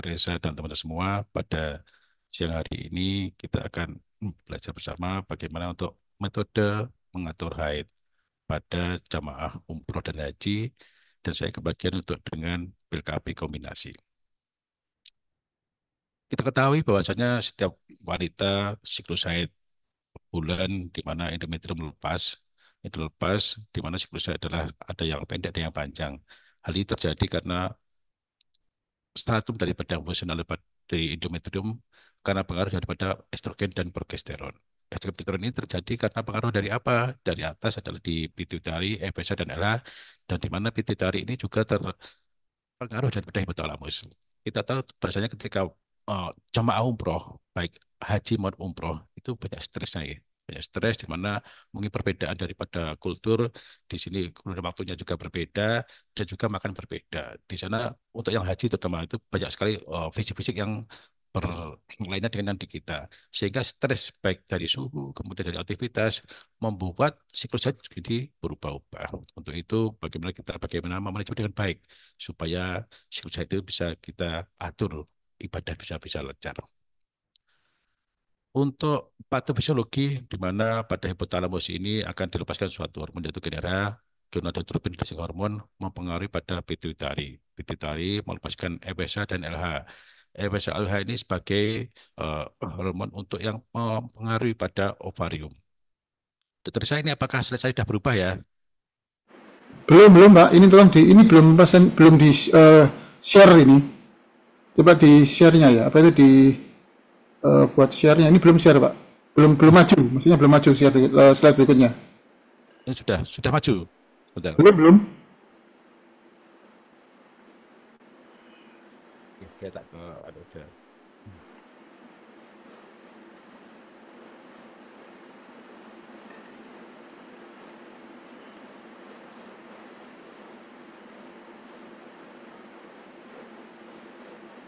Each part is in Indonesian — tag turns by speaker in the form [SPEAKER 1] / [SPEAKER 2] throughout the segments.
[SPEAKER 1] Reza dan teman-teman semua. Pada siang hari ini kita akan belajar bersama bagaimana untuk metode mengatur haid pada jamaah umroh dan haji. Dan saya kebagian untuk dengan PKB kombinasi. Kita ketahui bahwasanya setiap wanita siklus haid bulan di mana endometrium lepas, itu lepas di mana siklus haid adalah ada yang pendek ada yang panjang. Hal ini terjadi karena stratum daripada fungsional dari endometrium karena pengaruh daripada estrogen dan progesteron. Estrogen dan progesteron ini terjadi karena pengaruh dari apa? Dari atas adalah di pituitari, FSH, dan LH, dan di mana pituitari ini juga terpengaruh daripada hipotalamus. Kita tahu bahasanya ketika jamaah umroh, baik haji maupun umroh, itu banyak stresnya ya. Banyak stres di mana mungkin perbedaan daripada kultur, di sini kultur waktunya juga berbeda, dan juga makan berbeda. Di sana untuk yang haji terutama itu banyak sekali fisik-fisik yang berlainan dengan di kita. Sehingga stres baik dari suhu, kemudian dari aktivitas, membuat siklus haid jadi berubah-ubah. Untuk itu, bagaimana memanajemen dengan baik supaya siklus haid itu bisa kita atur ibadah bisa lancar. Untuk patofisiologi, di mana pada hipotalamus ini akan dilepaskan suatu hormon yaitu genera, gonadotropin releasing hormon mempengaruhi pada pituitari. Pituitari melepaskan FSH dan LH. FSH LH ini sebagai hormon untuk yang mempengaruhi pada ovarium. Dokter saya ini apakah selesai sudah berubah ya?
[SPEAKER 2] Belum, belum, Pak. Ini tolong ini belum di share ini. Coba di share-nya ya. Apa itu buat share-nya. Ini belum share, Pak. Belum belum maju. Maksudnya belum maju slide berikutnya.
[SPEAKER 1] Ini sudah maju. Bentar.
[SPEAKER 2] Belum, belum.
[SPEAKER 1] Oke, saya tak ke ada.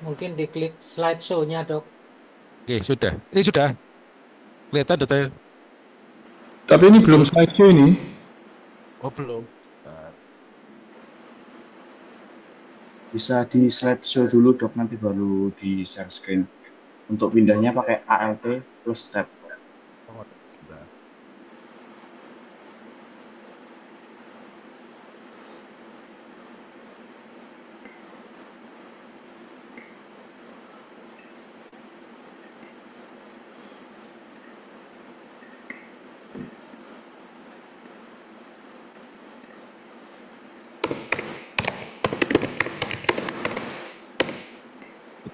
[SPEAKER 3] Mungkin diklik slideshow-nya, Dok.
[SPEAKER 1] Oke, sudah. Ini sudah kelihatan dokter.
[SPEAKER 2] Tapi ini belum
[SPEAKER 1] Itu
[SPEAKER 2] slideshow ini.
[SPEAKER 1] oh belum. Bentar.
[SPEAKER 4] Bisa di slideshow dulu dok, nanti baru di share screen. Untuk pindahnya pakai ALT plus tab.
[SPEAKER 1] Oh, sebentar.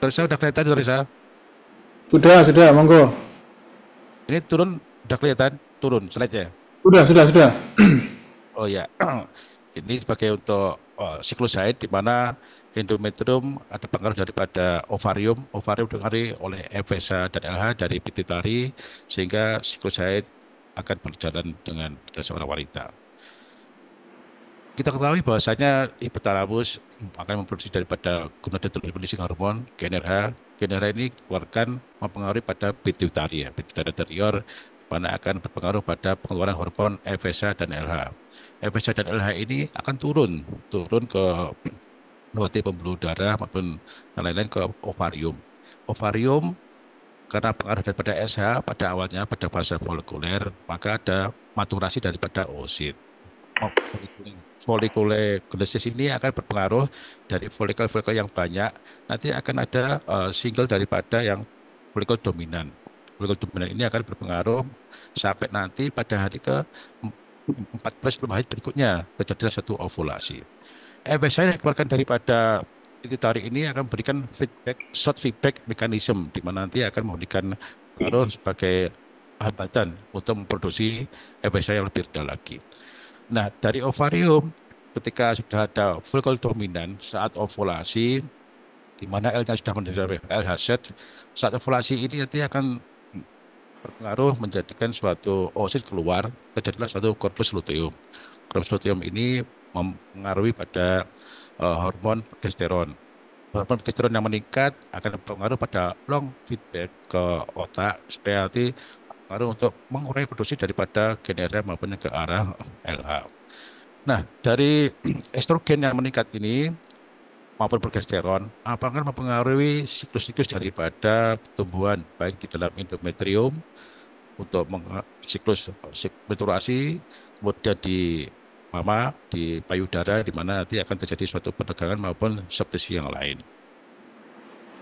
[SPEAKER 1] Dokter Risa udah kelihatan dokter Risa.
[SPEAKER 2] Sudah, monggo.
[SPEAKER 1] Ini turun udah kelihatan turun slide-nya.
[SPEAKER 2] Sudah.
[SPEAKER 1] Oh ya. Ini sebagai untuk siklus haid di mana endometrium ada pengaruh daripada ovarium. Ovarium dipengaruhi oleh FSH dan LH dari pituitari sehingga siklus haid akan berjalan dengan pada seorang wanita. Kita ketahui bahwasanya hipotalamus akan memproduksi daripada gonadotropin releasing hormon GnRH. GnRH ini dikeluarkan mempengaruhi pada pituitari ya, pituitari anterior, mana akan berpengaruh pada pengeluaran hormon FSH dan LH. FSH dan LH ini akan turun ke nuati pembuluh darah maupun yang lain-lain ke ovarium. Ovarium karena pengaruh daripada SH pada awalnya pada fase folikuler, maka ada maturasi daripada oosit. Folikulogenesis ini akan berpengaruh dari folikel-folikel yang banyak. Nanti akan ada single daripada yang folikel dominan. Folikel dominan ini akan berpengaruh sampai nanti pada hari ke 14 sebelum haid berikutnya terjadilah satu ovulasi. Efek saya yang dikeluarkan daripada pituitari ini akan memberikan short feedback mechanism di mana nanti akan memberikan pengaruh sebagai hambatan untuk memproduksi FSH yang lebih rendah lagi. Nah, dari ovarium ketika sudah ada folikel dominan saat ovulasi di mana L-nya sudah menjadi LH, saat ovulasi ini nanti akan berpengaruh menjadikan suatu oosit keluar, terjadilah suatu corpus luteum. Corpus luteum ini mempengaruhi pada hormon progesteron. Hormon progesteron yang meningkat akan berpengaruh pada long feedback ke otak supaya nanti pengaruh untuk mengurangi produksi daripada GnRH maupun ke arah LH. Nah, dari estrogen yang meningkat ini maupun progesteron, apakah mempengaruhi siklus-siklus daripada pertumbuhan baik di dalam endometrium untuk siklus menstruasi, kemudian di mama, di payudara, di mana nanti akan terjadi suatu penegangan maupun substitusi yang lain.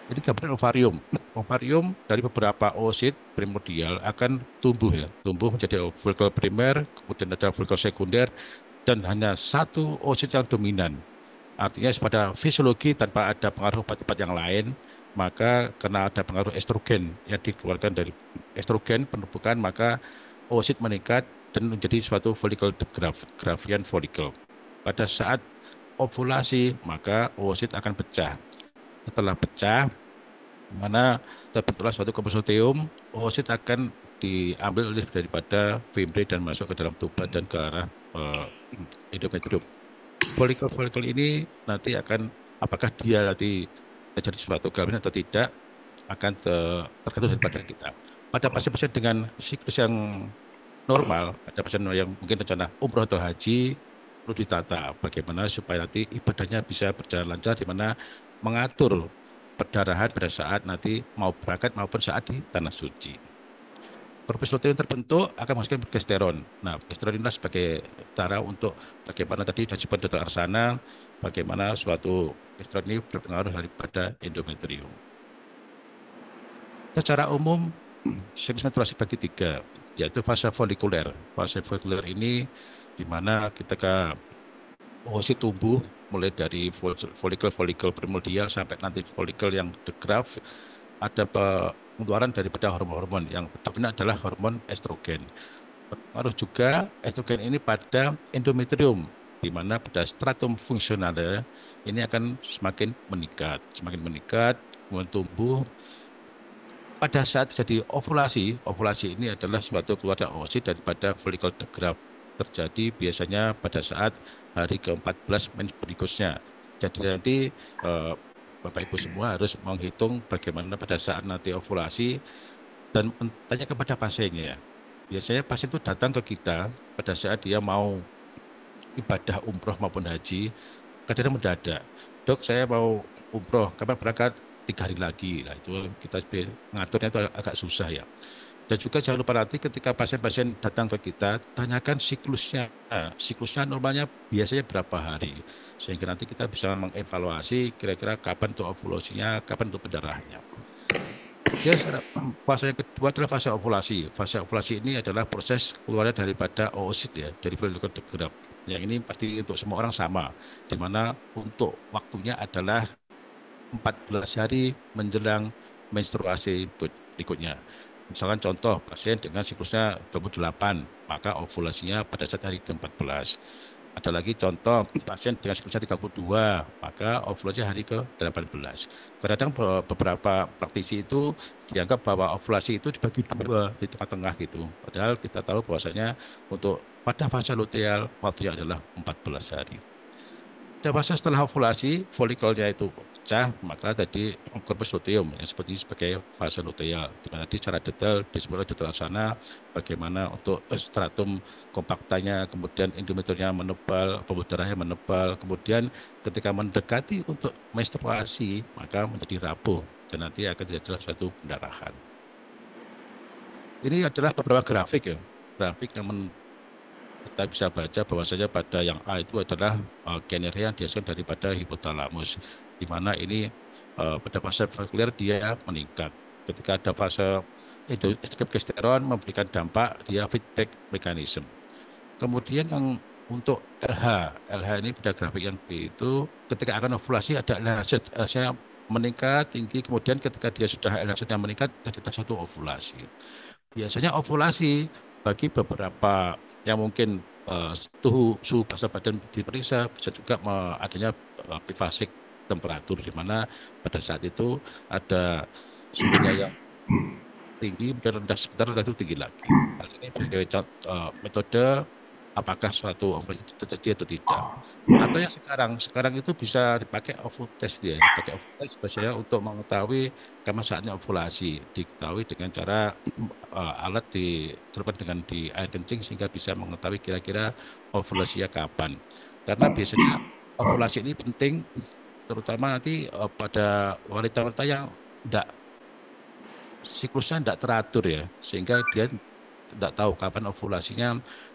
[SPEAKER 1] Ini gambaran ovarium. Ovarium dari beberapa oosit primordial akan tumbuh ya, tumbuh menjadi folikel primer, kemudian ada folikel sekunder, dan hanya satu oosit yang dominan. Artinya pada fisiologi tanpa ada pengaruh obat-obat yang lain, maka karena ada pengaruh estrogen yang dikeluarkan dari estrogen penumpukan, maka oosit meningkat dan menjadi suatu folikel Gravian folikel. Pada saat ovulasi, maka oosit akan pecah. Setelah pecah, mana terbentuklah suatu komposotium, oosit akan diambil oleh daripada fimbre dan masuk ke dalam tuba dan ke arah endometrium. Folikel-folikel ini nanti akan, apakah dia nanti terjadi suatu kehamilan atau tidak, akan tergantung daripada kita. Pada pasien-pasien dengan siklus yang normal, ada pasien yang mungkin rencana umroh atau haji, perlu ditata bagaimana supaya nanti ibadahnya bisa berjalan lancar, di mana mengatur perdarahan pada saat nanti mau berangkat maupun saat di tanah suci. Korpuskultur yang terbentuk akan menghasilkan progesteron. Nah, progesteron inilah sebagai cara untuk bagaimana tadi disebut Dr. Arsana, bagaimana suatu progesteron ini berpengaruh daripada endometrium. Secara umum, siklus menstruasi bagi 3, yaitu fase folikuler. Fase folikuler ini di mana ketika oosit tumbuh mulai dari folikel primordial sampai nanti folikel yang the graft, ada pengeluaran daripada hormon-hormon yang dominan adalah hormon estrogen. Berpengaruh juga estrogen ini pada endometrium, di mana pada stratum fungsionalnya ini akan semakin meningkat, kemudian tumbuh. Pada saat jadi ovulasi ini adalah suatu keluaran oosit daripada folikel the graft. Terjadi biasanya pada saat hari ke-14 mens berikutnya. Jadi nanti Bapak Ibu semua harus menghitung bagaimana pada saat nanti ovulasi dan tanya kepada pasiennya. Biasanya pasien itu datang ke kita pada saat dia mau ibadah umroh maupun haji, kadang-kadang mendadak. Dok, saya mau umroh, kapan berangkat? 3 hari lagi. Nah, itu kita ngaturnya itu agak susah ya. Dan juga jangan lupa nanti ketika pasien-pasien datang ke kita, tanyakan siklusnya. Siklusnya normalnya biasanya berapa hari. Sehingga nanti kita bisa mengevaluasi kira-kira kapan untuk ovulasinya, kapan untuk pendarahannya. Ya, fase yang kedua adalah fase ovulasi. Fase ovulasi ini adalah proses keluarnya daripada oosit ya, dari folikel the graft. Yang ini pasti untuk semua orang sama, di mana untuk waktunya adalah 14 hari menjelang menstruasi berikutnya. Misalkan contoh pasien dengan siklusnya 28, maka ovulasinya pada saat hari ke-14. Ada lagi contoh pasien dengan siklusnya 32, maka ovulasi hari ke-18. Kadang beberapa praktisi itu dianggap bahwa ovulasi itu dibagi 2 di tengah-tengah gitu. Padahal kita tahu bahwasanya untuk pada fase luteal waktunya adalah 14 hari. Pada fase setelah ovulasi, folikelnya itu pecah, maka tadi korpus luteum yang sebagai fase luteal, di mana secara detail disebut oleh Dr. Arsana bagaimana untuk stratum kompaktanya, kemudian endometriumnya menebal, pembuluh darahnya menebal, kemudian ketika mendekati untuk menstruasi, maka menjadi rapuh dan nanti akan terjadi suatu pendarahan. Ini adalah beberapa grafik ya, grafik yang kita bisa baca bahwasanya pada yang A itu adalah kinerja yang dihasilkan daripada hipotalamus, di mana ini pada fase folikuler dia meningkat. Ketika ada fase progesteron memberikan dampak, dia feedback mekanisme. Kemudian yang untuk LH ini pada grafik yang B itu ketika akan ovulasi ada LH meningkat tinggi, kemudian ketika dia sudah LH yang meningkat terjadi satu ovulasi. Biasanya ovulasi bagi beberapa yang mungkin suhu basa badan diperiksa, bisa juga adanya bifasik temperatur, di mana pada saat itu ada suhunya yang tinggi dan rendah sebentar, rendah itu tinggi lagi. Hal ini sebagai metode apakah suatu ovulasi terjadi atau tidak. Atau yang sekarang itu bisa dipakai ovul test dia, dipakai ovul test biasanya untuk mengetahui kapan saatnya ovulasi, diketahui dengan cara alat diterapkan dengan di air kencing sehingga bisa mengetahui kira-kira ovulasinya kapan. Karena biasanya ovulasi ini penting terutama nanti pada wanita-wanita yang tidak siklusnya tidak teratur ya, sehingga dia tidak tahu kapan ovulasinya,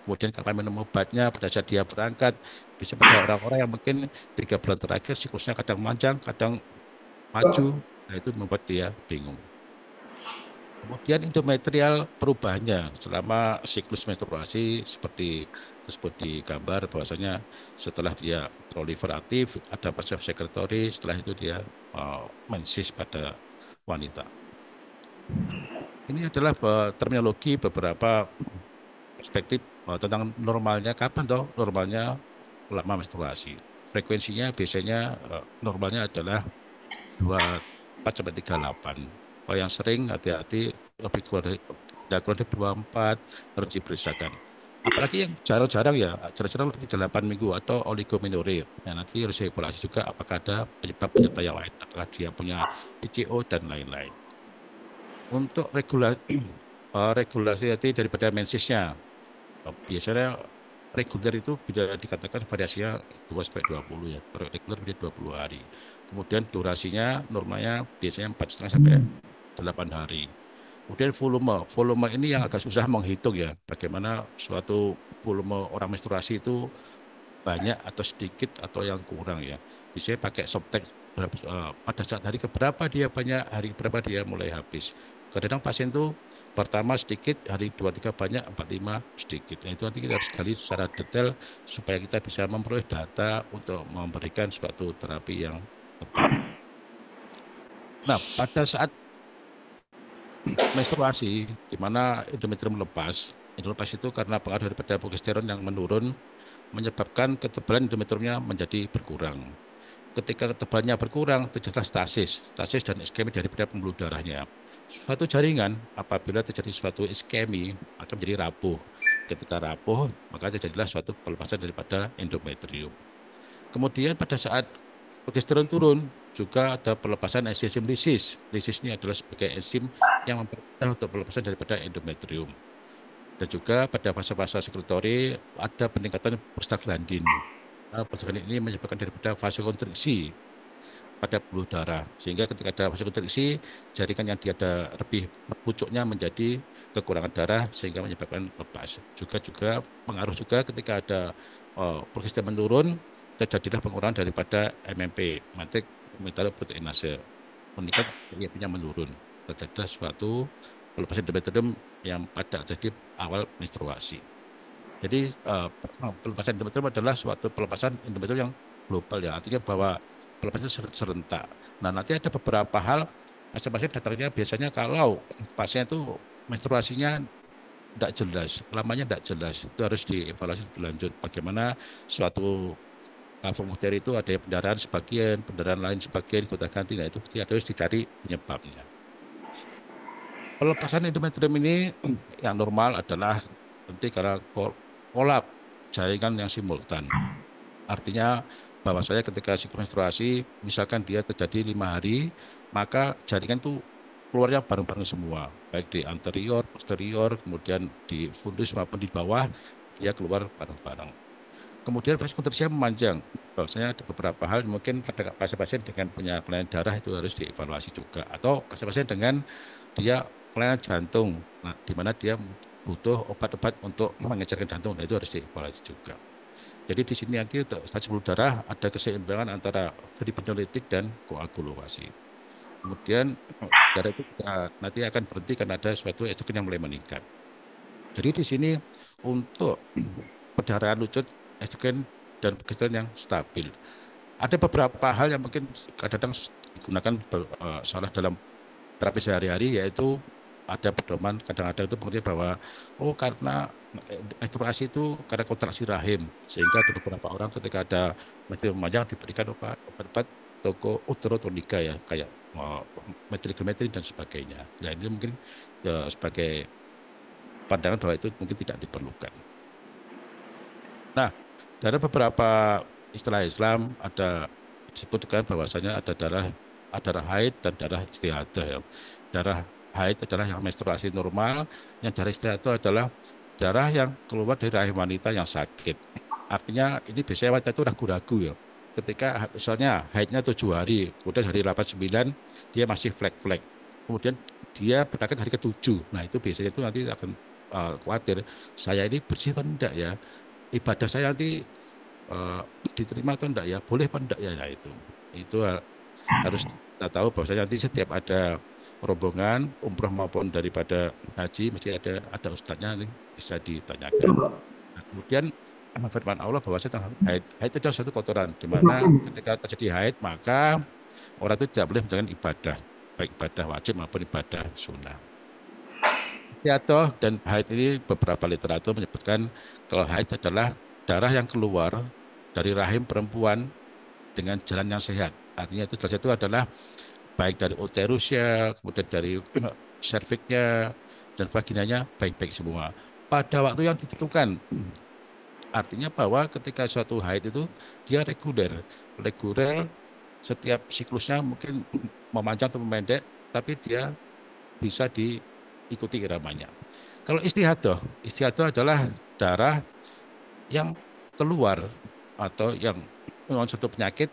[SPEAKER 1] kemudian kapan minum obatnya, pada saat dia berangkat, bisa pada orang-orang yang mungkin 3 bulan terakhir siklusnya kadang panjang, kadang maju, nah itu membuat dia bingung. Kemudian endometrial perubahannya selama siklus menstruasi seperti tersebut di gambar bahwasanya setelah dia proliferatif ada fase sekretory, setelah itu dia mensis pada wanita. Ini adalah terminologi beberapa perspektif tentang normalnya kapan toh normalnya lama menstruasi. Frekuensinya biasanya normalnya adalah 24 sampai 38. Kalau yang sering hati-hati lebih kurang dari tidak kurang dari 24 harus diperiksakan. Apalagi yang jarang-jarang ya, jarang-jarang lebih dari 8 minggu atau oligomenorrhea. Nah, nanti harus dievaluasi juga apakah ada penyebab-penyerta yang lain, apakah dia punya PCO dan lain-lain. Untuk regulasi hati daripada mensesnya, biasanya reguler itu bisa dikatakan variasinya 2 sampai 20 ya. Reguler bisa 20 hari. Kemudian durasinya normalnya biasanya 4,5 sampai 8 hari. Kemudian volume ini yang agak susah menghitung ya. Bagaimana suatu volume orang menstruasi itu banyak atau sedikit atau yang kurang ya. Biasanya pakai subtext pada saat hari keberapa dia banyak, hari keberapa dia mulai habis. Kadang pasien itu pertama sedikit, hari 2-3 banyak, 4-5 sedikit. Nah, itu nanti kita harus gali secara detail supaya kita bisa memperoleh data untuk memberikan suatu terapi yang tepat. Nah, pada saat menstruasi, di mana endometrium melepas, itu karena pengaruh daripada progesteron yang menurun, menyebabkan ketebalan endometriumnya menjadi berkurang. Ketika ketebalannya berkurang, terjadilah stasis dan iskemi daripada pembuluh darahnya. Suatu jaringan, apabila terjadi suatu iskemi, akan menjadi rapuh. Ketika rapuh, maka terjadilah suatu pelepasan daripada endometrium. Kemudian pada saat progesteron turun, juga ada pelepasan enzim lisis. Lisis ini adalah sebagai enzim yang mempermudah untuk pelepasan daripada endometrium. Dan juga pada fase-fase sekretory ada peningkatan prostaglandin. Prostaglandin ini menyebabkan daripada vasokonstriksi pada pembuluh darah. Sehingga ketika ada vasokonstriksi, jaringan yang dia ada lebih pucuknya menjadi kekurangan darah sehingga menyebabkan lepas. Juga pengaruh juga ketika ada progesteron menurun, terjadilah pengurangan daripada MMP, matrix metaloproteinase. Meningkat reaksinya menurun. Terjadilah suatu pelepasan endometrium yang pada terjadi awal menstruasi. Jadi pelepasan endometrium adalah suatu pelepasan endometrium yang global ya, artinya bahwa pelepasan serentak. Nah, nanti ada beberapa hal pasien-pasien datangnya biasanya kalau pasien itu menstruasinya tidak jelas, lamanya tidak jelas, itu harus dievaluasi lebih lanjut. Bagaimana suatu kafeter itu ada pendarahan sebagian, pendarahan lain sebagian, gonta-ganti, nah itu harus dicari penyebabnya. Pelepasan endometrium ini yang normal adalah nanti karena kolap jaringan yang simultan. Artinya bahwa saya ketika siklus menstruasi, misalkan dia terjadi 5 hari, maka jaringan itu keluarnya bareng-bareng semua, baik di anterior, posterior, kemudian di fundus maupun di bawah, dia keluar bareng-bareng. Kemudian vaskokonstriksi memanjang. Bahwasanya ada beberapa hal mungkin pada pasien-pasien dengan punya kelainan darah itu harus dievaluasi juga. Atau pasien-pasien dengan dia kelainan jantung, nah, di mana dia butuh obat-obat untuk mengejarkan jantung, nah, itu harus dievaluasi juga. Jadi di sini nanti untuk stasiun pembuluh darah ada keseimbangan antara fibrinolytik dan koagulasi. Kemudian darah itu nanti akan berhenti karena ada suatu estrogen yang mulai meningkat. Jadi di sini untuk perdarahan lucut, estrogen dan progesteron yang stabil. Ada beberapa hal yang mungkin kadang-kadang digunakan salah dalam terapi sehari-hari, yaitu ada pedoman kadang-kadang itu pengertian bahwa karena menstruasi itu karena kontraksi rahim, sehingga ada beberapa orang ketika ada menstruasi memanjang diberikan obat-obat uterotonika ya, kayak methylphenidate dan sebagainya. Ya ini mungkin sebagai pandangan bahwa itu mungkin tidak diperlukan. Nah, dari beberapa istilah Islam ada disebutkan bahwasanya ada darah haid dan darah istihadah ya. Darah haid adalah yang menstruasi normal, yang darah istihadah itu adalah darah yang keluar dari rahim wanita yang sakit. Artinya ini biasanya wanita itu ragu-ragu ya. ketika misalnya haidnya 7 hari, kemudian hari 8 9 dia masih flek-flek. Kemudian dia berangkat hari ke-7. Nah, itu biasanya itu nanti akan khawatir, saya ini bersih atau enggak ya? Ibadah saya nanti eh, diterima atau enggak ya? Boleh apa enggak ya? Nah, itu harus kita tahu bahwasanya nanti setiap ada rombongan umroh maupun daripada haji mesti ada ustadznya nanti bisa ditanyakan. Nah, kemudian firman Allah bahwasanya haid itu adalah satu kotoran di mana ketika terjadi haid maka orang itu tidak boleh menjalankan ibadah baik ibadah wajib maupun ibadah sunnah. Istiadah dan haid ini beberapa literatur menyebutkan kalau haid adalah darah yang keluar dari rahim perempuan dengan jalan yang sehat. Artinya itu jelas itu adalah baik dari uterusnya, kemudian dari serviknya dan vaginanya baik-baik semua. Pada waktu yang ditentukan, artinya bahwa ketika suatu haid itu dia reguler, reguler setiap siklusnya mungkin memanjang atau memendek, tapi dia bisa diikuti iramanya. Kalau istihadah, istihadah adalah darah yang keluar atau yang memang suatu penyakit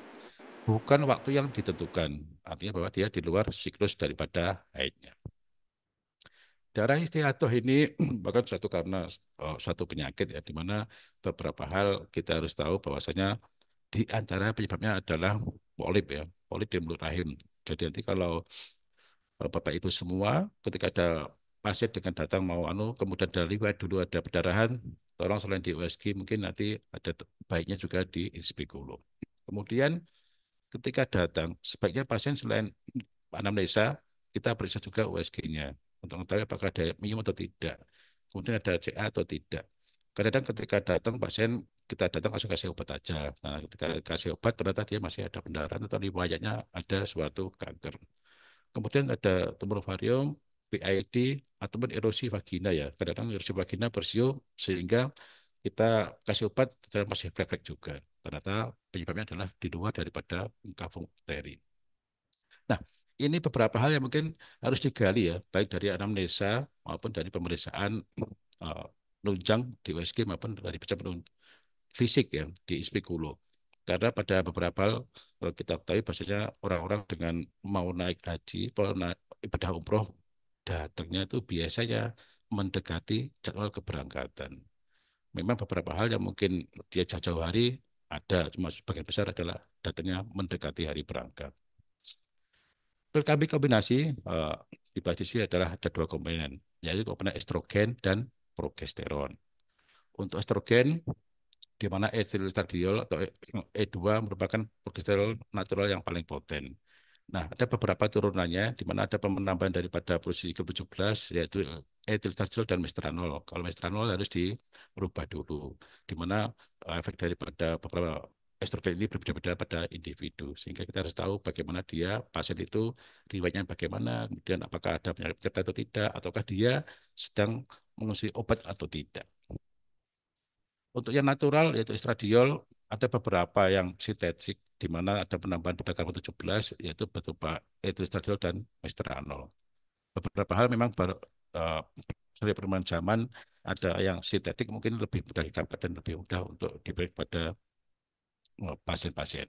[SPEAKER 1] bukan waktu yang ditentukan. Artinya bahwa dia di luar siklus daripada haidnya. Darah istiadah ini bahkan suatu karena suatu penyakit ya, di mana beberapa hal kita harus tahu bahwasanya di antara penyebabnya adalah polip ya, polip di mulut rahim. Jadi nanti kalau Bapak Ibu semua ketika ada pasien dengan datang mau kemudian dari riwayat dulu ada perdarahan, tolong selain di USG mungkin nanti ada baiknya juga di inspekulum. Kemudian ketika datang sebaiknya pasien selain anamnesa kita periksa juga USG-nya untuk mengetahui apakah ada minum atau tidak. Kemudian ada CA atau tidak. Kadang-kadang ketika datang pasien kita datang langsung kasih obat aja. Nah, ketika kasih obat ternyata dia masih ada pendarahan atau riwayatnya ada suatu kanker. Kemudian ada tumor ovarium, PID, ataupun erosi vagina ya. Kadang-kadang erosi vagina bersio sehingga kita kasih obat dan masih flek-flek juga. Ternyata penyebabnya adalah di luar daripada kafung bakteri. Nah, ini beberapa hal yang mungkin harus digali ya, baik dari anamnesa maupun dari pemeriksaan eh, nunjang di USG maupun dari pemeriksaan fisik ya di Ispikulo. Karena pada beberapa hal kita ketahui bahwasanya orang-orang dengan mau naik haji, mau naik ibadah umroh, datangnya itu biasanya mendekati jadwal keberangkatan. Memang beberapa hal yang mungkin dia jauh-jauh hari ada, cuma sebagian besar adalah datangnya mendekati hari berangkat. Kami kombinasi eh, di basis ini adalah ada dua komponen, yaitu komponen estrogen dan progesteron. Untuk estrogen, di mana etilstradiol atau E2 merupakan progesteron natural yang paling poten. Nah, ada beberapa turunannya, di mana ada penambahan daripada produksi ke-17, yaitu etilstradiol dan mestranol. Kalau mestranol harus dirubah dulu, di mana efek daripada beberapa estrogen ini berbeda-beda pada individu. Sehingga kita harus tahu bagaimana dia, pasien itu, riwayatnya bagaimana, kemudian apakah ada penyakit penyerta atau tidak, ataukah dia sedang mengonsumsi obat atau tidak. Untuk yang natural yaitu estradiol ada beberapa yang sintetik di mana ada penambahan pada karbon 17 yaitu berupa estradiol dan mestranol. Beberapa hal memang baru dari perkembangan zaman ada yang sintetik mungkin lebih mudah didapat dan lebih mudah untuk diberi pada pasien-pasien.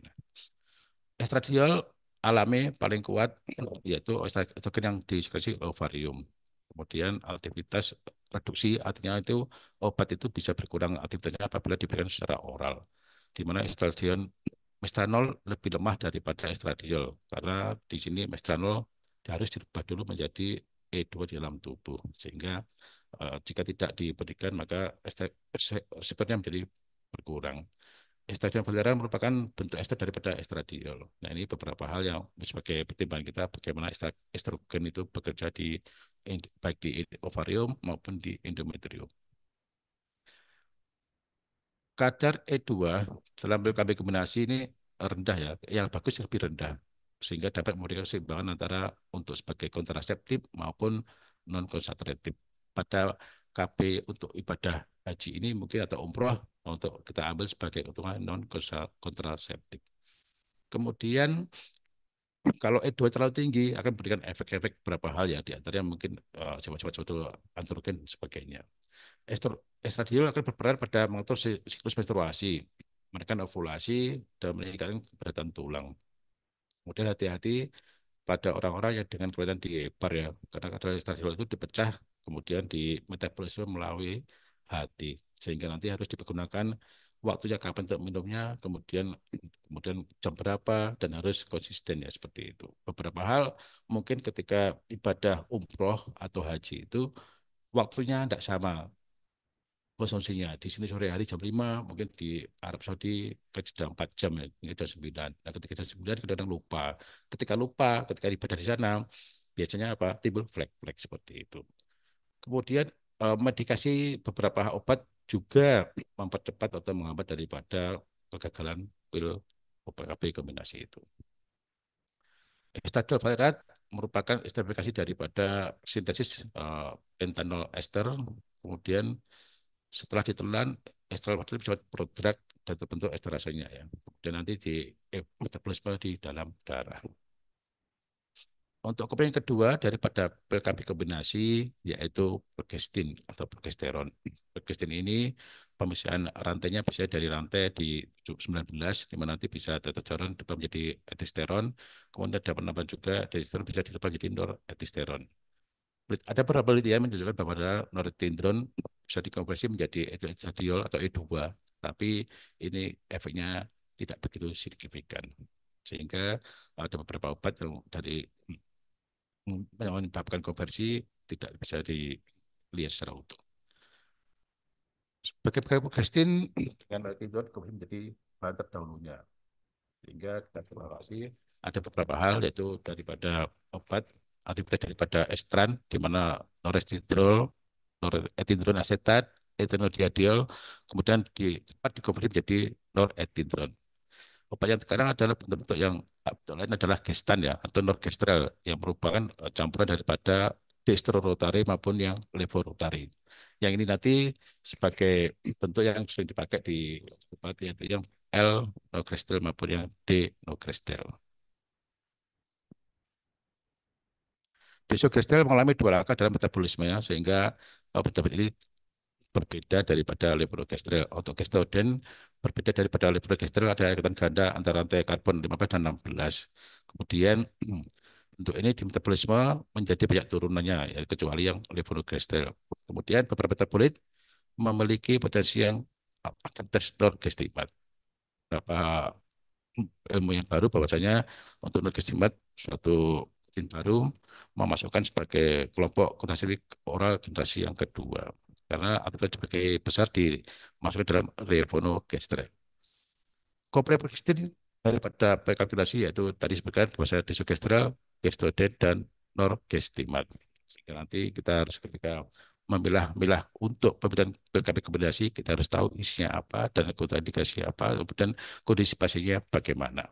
[SPEAKER 1] Estradiol alami paling kuat yaitu estrogen yang diskresi ovarium. Kemudian aktivitas reduksi artinya itu obat itu bisa berkurang aktivitasnya apabila diberikan secara oral. Di mana estradiol mestranol lebih lemah daripada estradiol karena di sini mestranol harus dirubah dulu menjadi E2 di dalam tubuh sehingga jika tidak diberikan maka reseptornya menjadi berkurang. Estradiol toleran merupakan bentuk ester daripada estradiol. Nah, ini beberapa hal yang sebagai pertimbangan kita bagaimana estrogen itu bekerja baik di ovarium maupun di endometrium. Kadar E2 dalam BKB kombinasi ini rendah ya, yang bagus lebih rendah sehingga dapat memberikan keseimbangan antara untuk sebagai kontraseptif maupun non kontraseptif. Pada KB untuk ibadah haji ini mungkin atau umroh untuk kita ambil sebagai keuntungan non kontraseptif. Kemudian kalau E2 terlalu tinggi akan memberikan efek-efek beberapa hal ya di antaranya mungkin sifat-sifat suatu androgen dan sebagainya. Estradiol akan berperan pada mengatur siklus menstruasi. menekan ovulasi dan meningkatkan kepadatan tulang. Kemudian hati-hati pada orang-orang yang dengan kelainan di HEPAR ya, karena kadar estradiol itu dipecah kemudian di metabolisme melalui hati, sehingga nanti harus dipergunakan waktunya kapan untuk minumnya, kemudian kemudian jam berapa dan harus konsisten ya seperti itu. Beberapa hal mungkin ketika ibadah umroh atau haji itu waktunya tidak sama konsumsinya. Di sini sore hari jam 5, mungkin di Arab Saudi kan sudah 4 jam ya, ini jam 9. Nah, ketika jam 9 kadang-kadang lupa. Ketika lupa, ketika ibadah di sana, biasanya apa? Timbul flek-flek seperti itu. Kemudian medikasi beberapa obat juga mempercepat atau menghambat daripada kegagalan pil OPKB kombinasi itu. Estadiol Valerate merupakan esterifikasi daripada sintesis pentanol ester, kemudian setelah ditelan ester bisa produk dan terbentuk esterasenya ya. Dan nanti di metabolisme di dalam darah. Untuk kemudian yang kedua daripada PKB kombinasi yaitu progestin atau progesteron. Progestin ini pemisahan rantainya bisa dari rantai di 19 di mana nanti bisa testosteron berubah menjadi etisteron, kemudian ada penambahan juga dari esteron bisa dirubah menjadi noretisteron. Ada beberapa penelitian menunjukkan bahwa norethindron bisa dikonversi menjadi estradiol atau E2, tapi ini efeknya tidak begitu signifikan. Sehingga ada beberapa obat yang dari menyebabkan konversi tidak bisa dilihat secara utuh. Sebagai progestin dengan norethindron kemudian menjadi bahan terdahulunya. Sehingga kita evaluasi ada beberapa hal yaitu daripada obat aktivitas daripada estran di mana norethindrol, norethindron asetat, etenodiadiol, kemudian dapat dikonversi menjadi norethindron. Obat yang sekarang adalah bentuk-bentuk yang lain adalah gestan ya atau norgestrel yang merupakan campuran daripada dextrorotary maupun yang levorotary. Yang ini nanti sebagai bentuk yang sering dipakai di obat yaitu yang L-Nogestrel maupun yang D-Nogestrel. Desogestrel mengalami dua langkah dalam metabolismenya sehingga obat-obat ini berbeda daripada levonorgestrel. Untuk gestoden berbeda daripada levonorgestrel ada ikatan ganda antara rantai karbon 15 dan 16. Kemudian untuk ini di metabolisme menjadi banyak turunannya ya, kecuali yang levonorgestrel. Kemudian beberapa metabolit memiliki potensi yang atas norgestimat. Beberapa ilmu yang baru bahwasanya untuk norgestimat suatu vaksin baru memasukkan sebagai kelompok kontrasepsi oral generasi yang kedua karena atau sebagai besar dimasukkan dalam levonorgestrel. Kopreprogestin daripada rekapitulasi yaitu tadi sebutkan bahasa desogestrel, gestoden dan norgestimat. Sehingga nanti kita harus ketika memilah-milah untuk pemberian rekomendasi kita harus tahu isinya apa dan kontraindikasi apa, kemudian kondisi pasiennya bagaimana.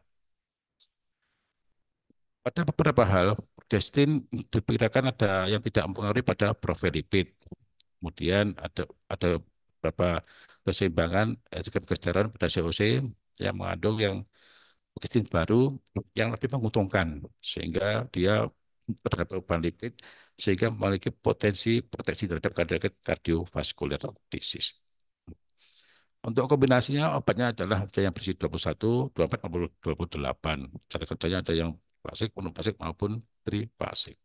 [SPEAKER 1] Pada beberapa hal, progestin diperkirakan ada yang tidak mempengaruhi pada profil lipid. Kemudian ada beberapa keseimbangan progesteron pada COC yang mengandung yang progestin baru yang lebih menguntungkan sehingga dia terhadap perubahan lipid sehingga memiliki potensi proteksi terhadap kardiovaskular disease. Untuk kombinasinya obatnya adalah ada yang berisi 21, 24, 28. Cara kerjanya ada yang fasik, monofasik maupun trifasik.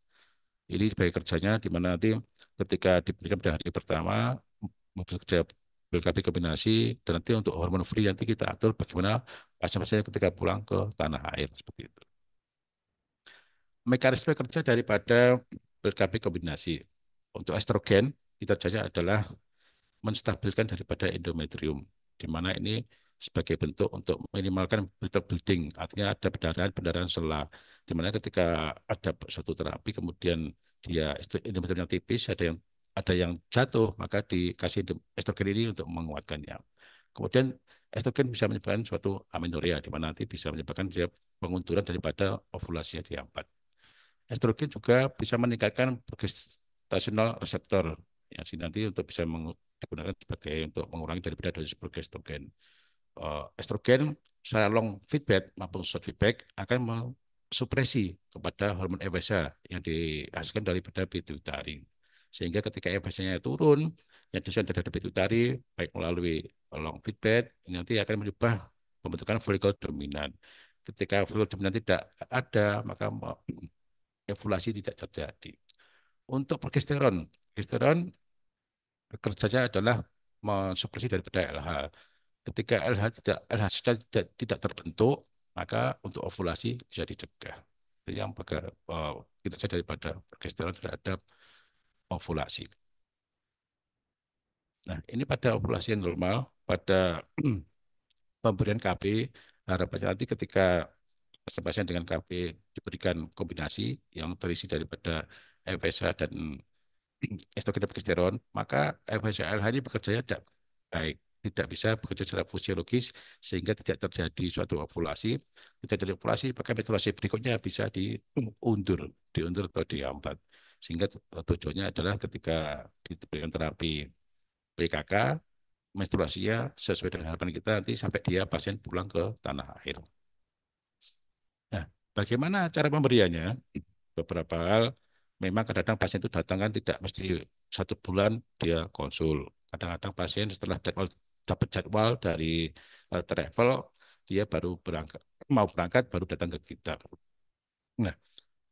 [SPEAKER 1] Ini sebagai kerjanya di mana nanti ketika diberikan pada hari pertama bekerja BKB kombinasi dan nanti untuk hormon free nanti kita atur bagaimana pasien-pasien ketika pulang ke tanah air seperti itu. Mekanisme kerja daripada BKB kombinasi untuk estrogen kerjanya adalah menstabilkan daripada endometrium, di mana ini sebagai bentuk untuk minimalkan bleeding, artinya ada pendarahan sela, di mana ketika ada suatu terapi kemudian dia endometriumnya tipis, ada yang jatuh, maka dikasih estrogen ini untuk menguatkannya. Kemudian estrogen bisa menyebabkan suatu amenorrea, di mana nanti bisa menyebabkan dia pengunduran daripada ovulasi yang dihambat. Estrogen juga bisa meningkatkan progestational reseptor, ya, nanti untuk bisa digunakan sebagai untuk mengurangi daripada dosis progestogen. Estrogen secara long feedback maupun short feedback akan mensupresi kepada hormon EWSA yang dihasilkan daripada pituitari. Sehingga ketika FSH-nya turun, yang dosen terhadap itu tadi, baik melalui long feedback, nanti akan merubah pembentukan folikel dominan. Ketika folikel dominan tidak ada, maka ovulasi tidak terjadi. Untuk progesteron kerjanya adalah mensupresi daripada LH. Ketika LH sudah tidak terbentuk, maka untuk ovulasi bisa dicegah. Itu yang kita saja daripada progesteron terhadap ovulasi. Nah, ini pada ovulasi yang normal, pada pemberian KB, harapannya nanti ketika pasien dengan KB diberikan kombinasi yang terisi daripada FSH dan estrogen dan progesteron, maka FSH-LH ini bekerjanya tidak baik, tidak bisa bekerja secara fisiologis sehingga tidak terjadi suatu ovulasi. Tidak terjadi ovulasi, maka menstruasi berikutnya bisa diundur atau dihambat. Sehingga tujuannya adalah ketika diberikan terapi PKK, menstruasinya sesuai dengan harapan kita nanti sampai dia pasien pulang ke tanah air. Nah, bagaimana cara pemberiannya? Beberapa hal memang kadang-kadang pasien itu datang kan tidak mesti 1 bulan dia konsul. Kadang-kadang pasien setelah dapat jadwal dari travel dia baru mau berangkat baru datang ke kita. Nah,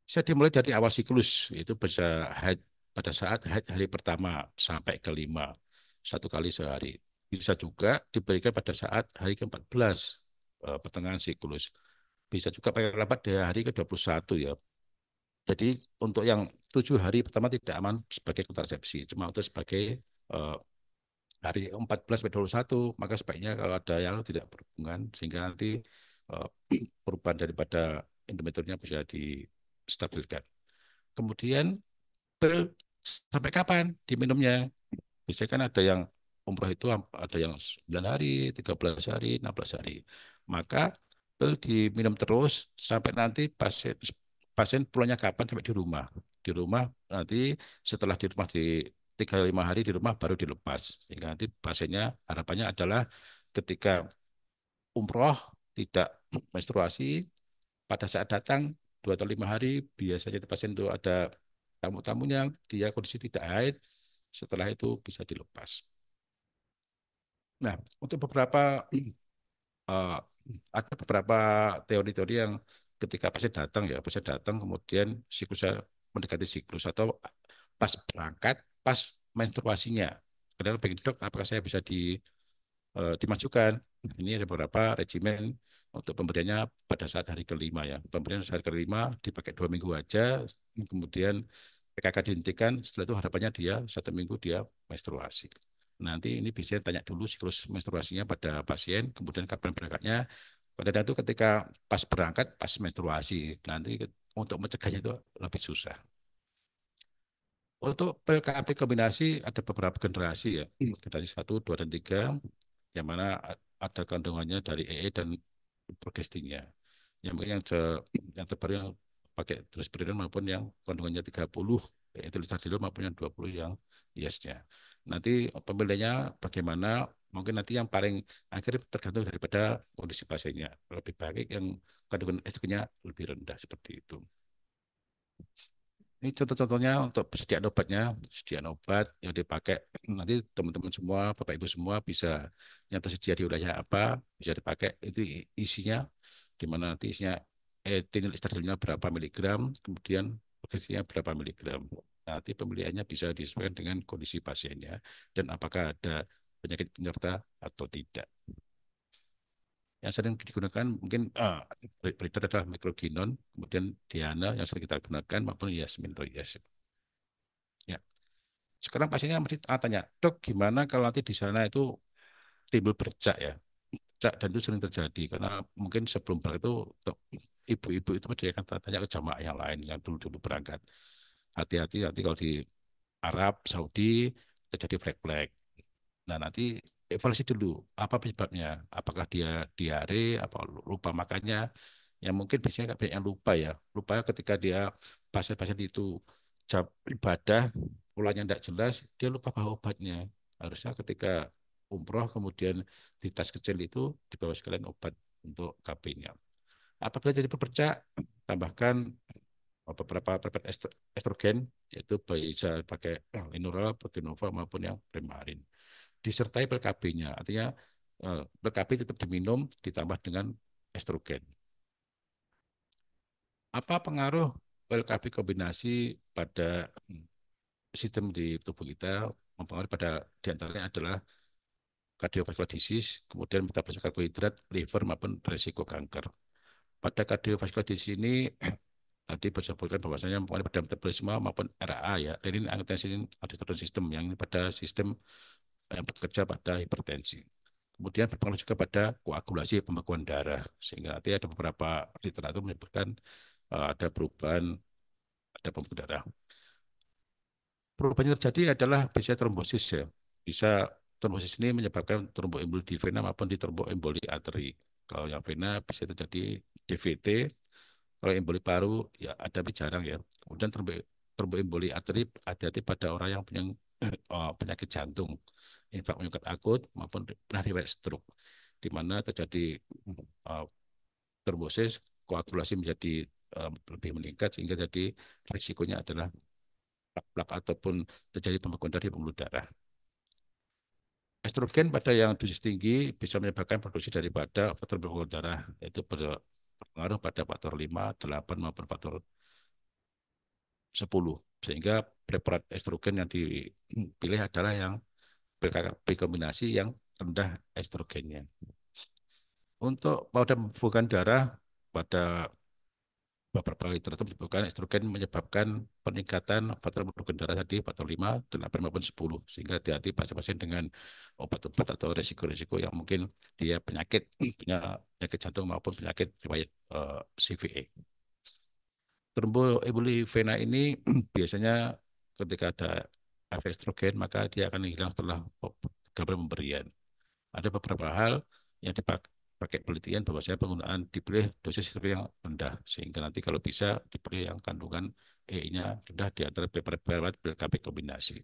[SPEAKER 1] bisa dimulai dari awal siklus, itu bisa haid pada saat haid hari pertama sampai ke-5, 1 kali sehari. Bisa juga diberikan pada saat hari ke-14, pertengahan siklus. Bisa juga pakai rapat di hari ke-21 ya. Jadi untuk yang 7 hari pertama tidak aman sebagai kontrasepsi, cuma untuk sebagai eh, hari 14 sampai 21, maka sebaiknya kalau ada yang tidak berhubungan sehingga nanti eh, perubahan daripada endometriumnya bisa distabilkan. Kemudian pil sampai kapan diminumnya? Biasanya kan ada yang umroh itu ada yang 9 hari, 13 hari, 16 hari. Maka pil diminum terus sampai nanti pasien pasien pulangnya kapan sampai di rumah. Di rumah nanti setelah di rumah di 3 5 hari di rumah baru dilepas. Sehingga nanti pasiennya harapannya adalah ketika umroh tidak menstruasi pada saat datang 2 atau 5 hari biasanya itu pasien itu ada tamu-tamunya dia kondisi tidak haid setelah itu bisa dilepas. Nah, untuk eh, ada beberapa teori-teori yang ketika pasien datang kemudian siklusnya mendekati siklus atau pas berangkat, pas menstruasinya. Kadang bagi dok, apakah saya bisa dimasukkan? Ini ada beberapa regimen untuk pemberiannya pada saat hari ke-5 ya. Pemberian hari ke-5 dipakai 2 minggu aja, kemudian PKK dihentikan. Setelah itu harapannya dia 1 minggu dia menstruasi. Nanti ini bisa tanya dulu siklus menstruasinya pada pasien, kemudian kapan berangkatnya. Pada itu ketika pas berangkat, pas menstruasi. Nanti untuk mencegahnya itu lebih susah. Untuk pil KAP kombinasi ada beberapa generasi ya. Generasi 1, 2, dan 3 yang mana ada kandungannya dari EE dan progestinya. Yang mungkin yang terbaru yang pakai drospirenol maupun yang kandungannya 30 yaitu lisadilol maupun yang 20 yang IS-nya. Nanti pemilihannya bagaimana mungkin nanti yang paling akhir tergantung daripada kondisi pasiennya. Lebih baik yang kandungan estrogennya lebih rendah seperti itu. Ini contoh-contohnya untuk persediaan obatnya, persediaan obat yang dipakai nanti teman-teman semua, Bapak Ibu semua bisa yang tersedia di wilayah apa bisa dipakai itu isinya di mana nanti isinya etinil estradilolnya berapa miligram, kemudian progresinya berapa miligram. Nanti pemilihannya bisa disesuaikan dengan kondisi pasiennya dan apakah ada penyakit penyerta atau tidak. Yang sering digunakan mungkin beredar adalah microginon, kemudian Diana yang sering kita gunakan maupun Yasmin atau Yas. Ya. Sekarang pasiennya mesti tanya, dok gimana kalau nanti di sana itu timbul bercak ya? Bercak dan itu sering terjadi karena mungkin sebelum berangkat itu untuk ibu-ibu itu dia akan tanya ke jamaah yang lain yang dulu-dulu berangkat. Hati-hati nanti kalau di Arab, Saudi terjadi flag-flag. Nah, nanti evaluasi dulu apa penyebabnya. Apakah dia diare, apa lupa makannya. Yang mungkin biasanya banyak yang lupa ya. Lupa ketika dia pasien-pasien itu jam ibadah, polanya tidak jelas, dia lupa bawa obatnya. Harusnya ketika umroh kemudian di tas kecil itu dibawa sekalian obat untuk KB-nya. Apabila jadi berpercak, tambahkan beberapa peptid estrogen, yaitu bisa pakai Linurol, Progynova maupun yang Premarin. Disertai PKB-nya, artinya PKB tetap diminum ditambah dengan estrogen. Apa pengaruh PKB kombinasi pada sistem di tubuh kita? Mempengaruhi pada diantaranya adalah cardiovascular disease, kemudian metabolisme karbohidrat, liver maupun resiko kanker. Pada cardiovascular disease ini tadi disebutkan bahwasanya mempengaruhi pada metabolisme maupun RA ya, renin angiotensin aldosteron system yang pada sistem yang bekerja pada hipertensi. Kemudian berpengaruh juga pada koagulasi pembekuan darah, sehingga nanti ada beberapa literatur menyebutkan ada perubahan ada pembekuan darah. Perubahan yang terjadi adalah bisa trombosis ya. Bisa trombosis ini menyebabkan tromboemboli di vena maupun di tromboemboli arteri. Kalau yang vena bisa terjadi DVT, kalau emboli paru ya ada tapi jarang ya. Kemudian tromboemboli arteri hati-hati pada orang yang punya penyakit jantung, infak menyukat akut maupun pernah riwayat stroke, di mana terjadi uh, trombosis, koagulasi menjadi lebih meningkat sehingga jadi risikonya adalah plak ataupun terjadi pembekuan dari pembuluh darah. Estrogen pada yang dosis tinggi bisa menyebabkan produksi daripada faktor pembekuan darah, yaitu berpengaruh pada faktor 5, 8 maupun faktor 10. Sehingga preparat estrogen yang dipilih adalah yang berkombinasi yang rendah estrogennya. Untuk pada pembukaan darah, pada beberapa literatur menyebutkan estrogen menyebabkan peningkatan faktor pembekuan darah tadi faktor 5, 8 maupun 10. Sehingga hati-hati pasien-pasien dengan obat-obat atau resiko-resiko yang mungkin dia punya penyakit jantung maupun penyakit riwayat CVA. Tromboemboli vena ini biasanya ketika ada efek estrogen maka dia akan hilang setelah gambar pemberian. Ada beberapa hal yang dipakai penelitian bahwa saya penggunaan dipilih dosis yang rendah sehingga nanti kalau bisa dipilih yang kandungan E-nya rendah di antara preparat PKB kombinasi.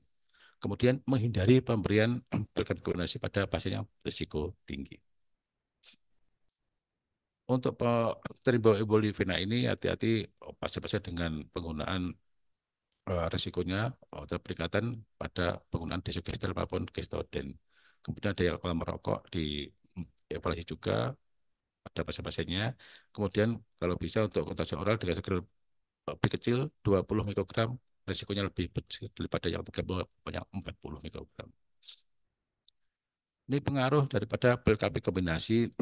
[SPEAKER 1] Kemudian menghindari pemberian PKB kombinasi pada pasien yang berisiko tinggi. Untuk tromboemboli vena ini hati-hati pasien-pasien dengan penggunaan resikonya atau peningkatan pada penggunaan desogestil maupun gestoden. Kemudian ada alkohol merokok di evaluasi juga pada pasien-pasiennya. Kemudian kalau bisa untuk konsumsi oral dengan segera lebih kecil 20 mikrogram, resikonya lebih kecil daripada yang 30 banyak 40 mikrogram. Ini pengaruh daripada pil KB kombinasi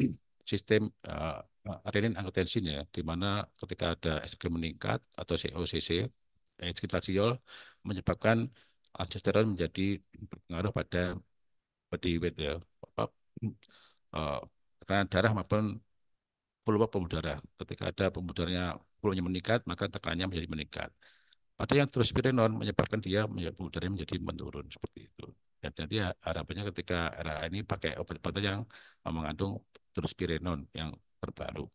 [SPEAKER 1] sistem renin angiotensin ya, di mana ketika ada estrogen meningkat atau COCC, estradiol menyebabkan aldosteron menjadi berpengaruh pada body weight ya, apa, tekanan darah maupun volume pembuluh darah. Ketika ada pembuluh darahnya volumenya meningkat, maka tekanannya menjadi meningkat. Pada yang drospirenone menyebabkan dia pembuluh darahnya menjadi menurun seperti itu. Dan nanti harapannya ketika era ini pakai obat-obatan yang mengandung drospirenone yang terbaru.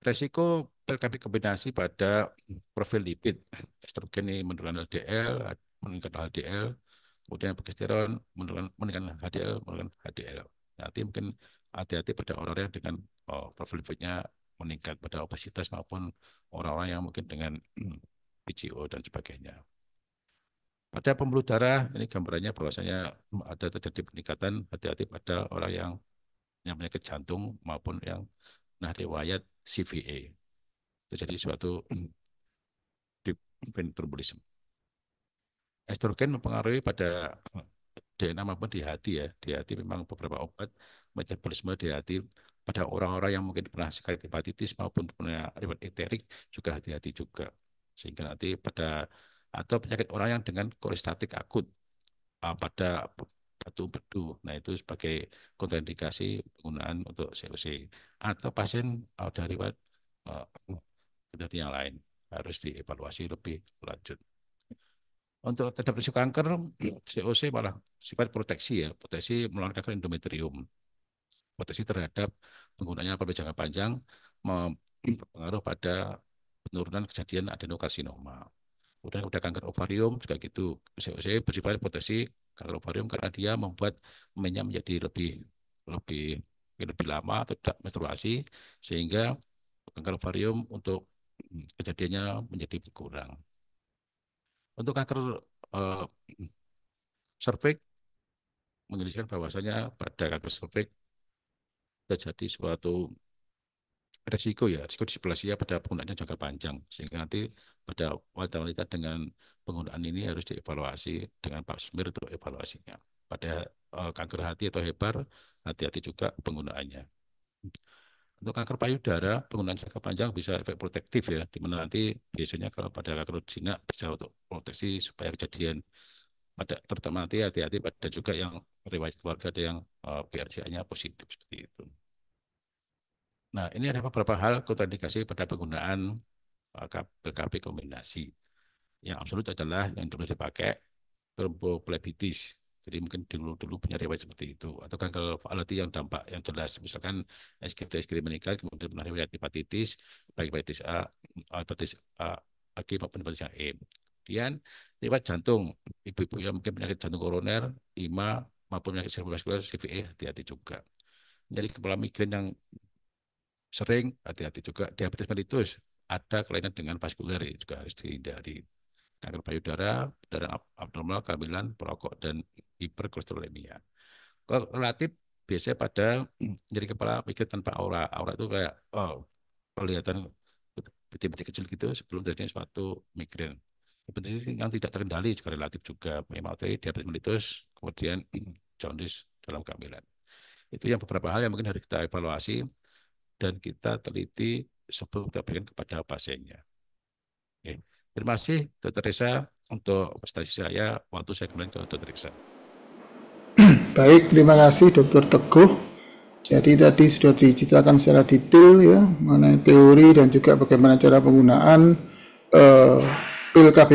[SPEAKER 1] Resiko terkait kombinasi pada profil lipid, estrogen ini menurunkan LDL, meningkatkan HDL, kemudian progesteron menurunkan HDL, menurunkan HDL. Nanti mungkin hati-hati pada orang-orang dengan profil lipidnya meningkat pada obesitas maupun orang-orang yang mungkin dengan PCO dan sebagainya. Pada pembuluh darah, ini gambarannya bahwasanya ada terjadi peningkatan, hati-hati pada orang yang penyakit jantung maupun yang riwayat CVA. Terjadi suatu deep trombolisme. Estrogen mempengaruhi pada DNA maupun di hati ya. Di hati memang beberapa obat metabolisme di hati pada orang-orang yang mungkin pernah sakit hepatitis maupun punya riwayat iterik juga hati-hati juga. Sehingga nanti pada atau penyakit orang yang dengan kolestatik akut pada batu empedu. Nah, itu sebagai kontraindikasi penggunaan untuk COC. Atau pasien dari riwayat penyakit yang lain harus dievaluasi lebih lanjut. Untuk terhadap risiko kanker, COC malah sifat proteksi ya, proteksi melalui endometrium. Proteksi terhadap penggunaannya pada jangka panjang berpengaruh pada penurunan kejadian adenokarsinoma. Kemudian udah kanker ovarium juga gitu. COC bersifat proteksi kanker ovarium karena dia membuat mainnya menjadi lebih lama atau tidak menstruasi sehingga kanker ovarium untuk kejadiannya menjadi berkurang. Untuk kanker eh, serviks menjelaskan bahwasanya pada kanker serviks terjadi suatu risiko displasia pada penggunaannya jangka panjang, sehingga nanti pada wanita-wanita dengan penggunaan ini harus dievaluasi dengan Pak Sumir untuk evaluasinya. Pada kanker hati atau hebar, hati-hati juga penggunaannya. Untuk kanker payudara, penggunaan jangka panjang bisa efek protektif ya, di mana nanti biasanya kalau pada kanker jinak bisa untuk proteksi supaya kejadian pada terutama nanti hati-hati pada juga yang riwayat keluarga ada yang PRCA-nya positif seperti itu. Nah, ini ada beberapa hal kontraindikasi pada penggunaan BKP kombinasi. Yang absolut adalah yang dulu dipakai tromboflebitis. Jadi mungkin dulu punya riwayat seperti itu. Atau kanker fatality yang dampak yang jelas. Misalkan SGD meninggal, kemudian pernah riwayat hepatitis, baik hepatitis A, hepatitis A, maupun hepatitis A E. Kemudian riwayat jantung. Ibu-ibu yang mungkin penyakit jantung koroner, IMA, maupun penyakit cerebrovaskular, CVE, hati-hati juga. Jadi kepala migrain yang sering, hati-hati juga. Diabetes mellitus, ada kelainan dengan vaskuler, juga harus dihindari. Kanker payudara, darah abnormal, kehamilan, perokok, dan hiperkolesterolemia. Kalau relatif, biasanya pada nyeri kepala mikir tanpa aura. Aura itu kayak kelihatan putih-putih kecil gitu sebelum terjadi suatu migrain. Hipertensi yang tidak terkendali juga relatif juga. Hematologi, diabetes mellitus, kemudian jaundice dalam kehamilan. Itu yang beberapa hal yang mungkin harus kita evaluasi dan kita teliti sebelum kita berikan kepada pasiennya. Oke. Terima kasih Dr. Reza untuk presentasi saya. Waktu saya kembali ke Dr. Reza.
[SPEAKER 2] Baik, terima kasih Dr. Teguh. Jadi tadi sudah diceritakan secara detail ya mengenai teori dan juga bagaimana cara penggunaan pil KB